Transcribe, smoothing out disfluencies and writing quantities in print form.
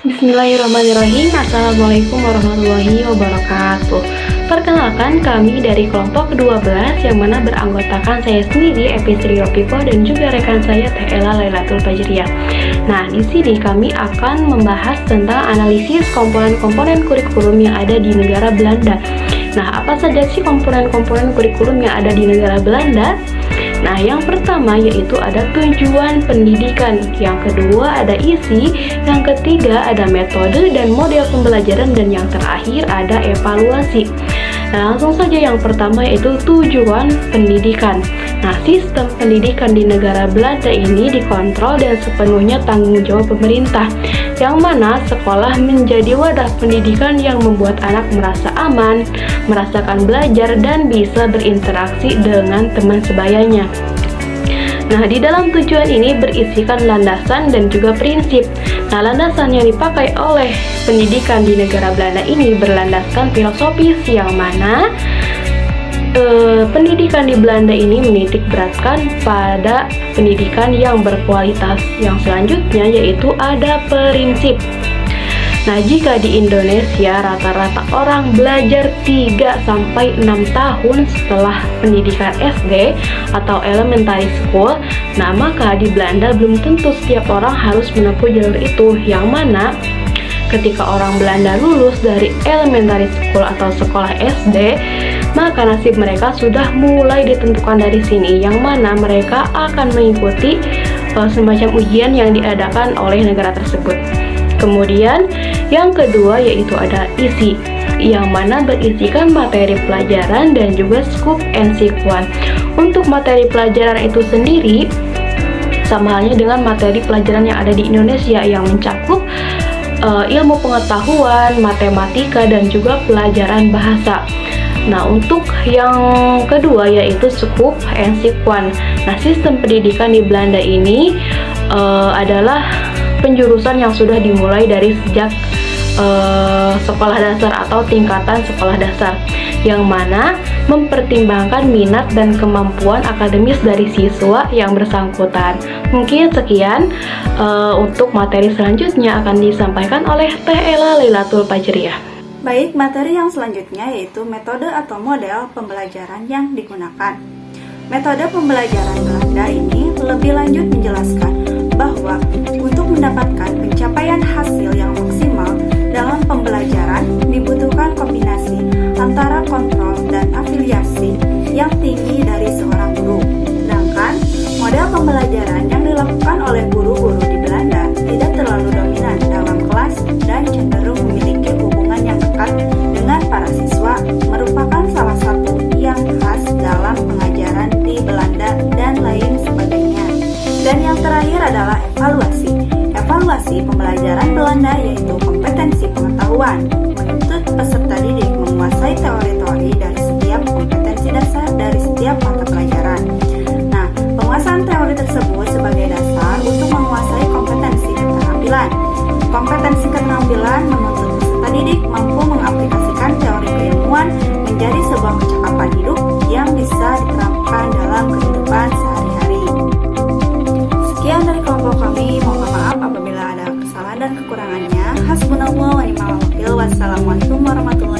Bismillahirrahmanirrahim. Assalamualaikum warahmatullahi wabarakatuh. Perkenalkan, kami dari kelompok ke-12 yang mana beranggotakan saya sendiri, Epi Sri Ropipo, dan juga rekan saya Teh Ella Lailatul Fajriyah. Nah, di sini kami akan membahas tentang analisis komponen-komponen kurikulum yang ada di negara Belanda. Nah, apa saja sih komponen-komponen kurikulum yang ada di negara Belanda? Nah, yang pertama yaitu ada tujuan pendidikan, yang kedua ada isi, yang ketiga ada metode dan model pembelajaran, dan yang terakhir ada evaluasi. Nah, langsung saja yang pertama yaitu tujuan pendidikan. Nah, sistem pendidikan di negara Belanda ini dikontrol dan sepenuhnya tanggung jawab pemerintah, yang mana sekolah menjadi wadah pendidikan yang membuat anak merasa aman, merasakan belajar, dan bisa berinteraksi dengan teman sebayanya. Nah, di dalam tujuan ini berisikan landasan dan juga prinsip. Nah, landasan yang dipakai oleh pendidikan di negara Belanda ini berlandaskan filosofis, yang mana pendidikan di Belanda ini menitik beratkan pada pendidikan yang berkualitas. Yang selanjutnya yaitu ada prinsip. Nah, jika di Indonesia rata-rata orang belajar 3-6 tahun setelah pendidikan SD atau elementary school, nah maka di Belanda belum tentu setiap orang harus menempuh jalur itu, yang mana ketika orang Belanda lulus dari elementary school atau sekolah SD, maka nasib mereka sudah mulai ditentukan dari sini, yang mana mereka akan mengikuti semacam ujian yang diadakan oleh negara tersebut. Kemudian yang kedua yaitu ada isi, yang mana berisikan materi pelajaran dan juga scope and sequence. Untuk materi pelajaran itu sendiri sama halnya dengan materi pelajaran yang ada di Indonesia, yang mencakup ilmu pengetahuan, matematika, dan juga pelajaran bahasa. Nah, untuk yang kedua yaitu scope and sequence. Nah, sistem pendidikan di Belanda ini adalah penjurusan yang sudah dimulai dari sejak sekolah dasar atau tingkatan sekolah dasar, yang mana mempertimbangkan minat dan kemampuan akademis dari siswa yang bersangkutan. Mungkin sekian untuk materi selanjutnya akan disampaikan oleh Teh Ella Lailatul Fajriyah. Baik, materi yang selanjutnya yaitu metode atau model pembelajaran yang digunakan. Metode pembelajaran Belanda ini lebih lanjut menjelaskan bahwa untuk mendapatkan pencapaian hasil yang maksimal dalam pembelajaran dibutuhkan kombinasi antara kontrol dan afiliasi yang tinggi dari seorang guru. Sedangkan model pembelajaran yang dilakukan oleh guru-guru di Belanda tidak terlalu dominan dalam kelas dan cenderung memiliki hubungan yang dekat dengan para siswa, merupakan salah satu yang khas dalam pengajaran di Belanda dan lain sebagainya. Dan yang terakhir adalah evaluasi. Evaluasi pembelajaran Belanda yaitu kompetensi pengetahuan, menuntut peserta didik menguasai teori-teori dari setiap kompetensi dasar dari setiap mata pelajaran. Nah, penguasaan teori tersebut sebagai dasar untuk menguasai kompetensi keterampilan. Kompetensi keterampilan menuntut peserta didik mampu mengaplikasikan teori keilmuan menjadi sebuah kecakapan hidup yang bisa diterapkan dalam kehidupan sehari-hari. Sekian dari kelompok kami, mohon maaf apabila ada kesalahan dan kekurangannya. Hasbunallah wa ni'mal wakil. Wassalamualaikum warahmatullahi wabarakatuh.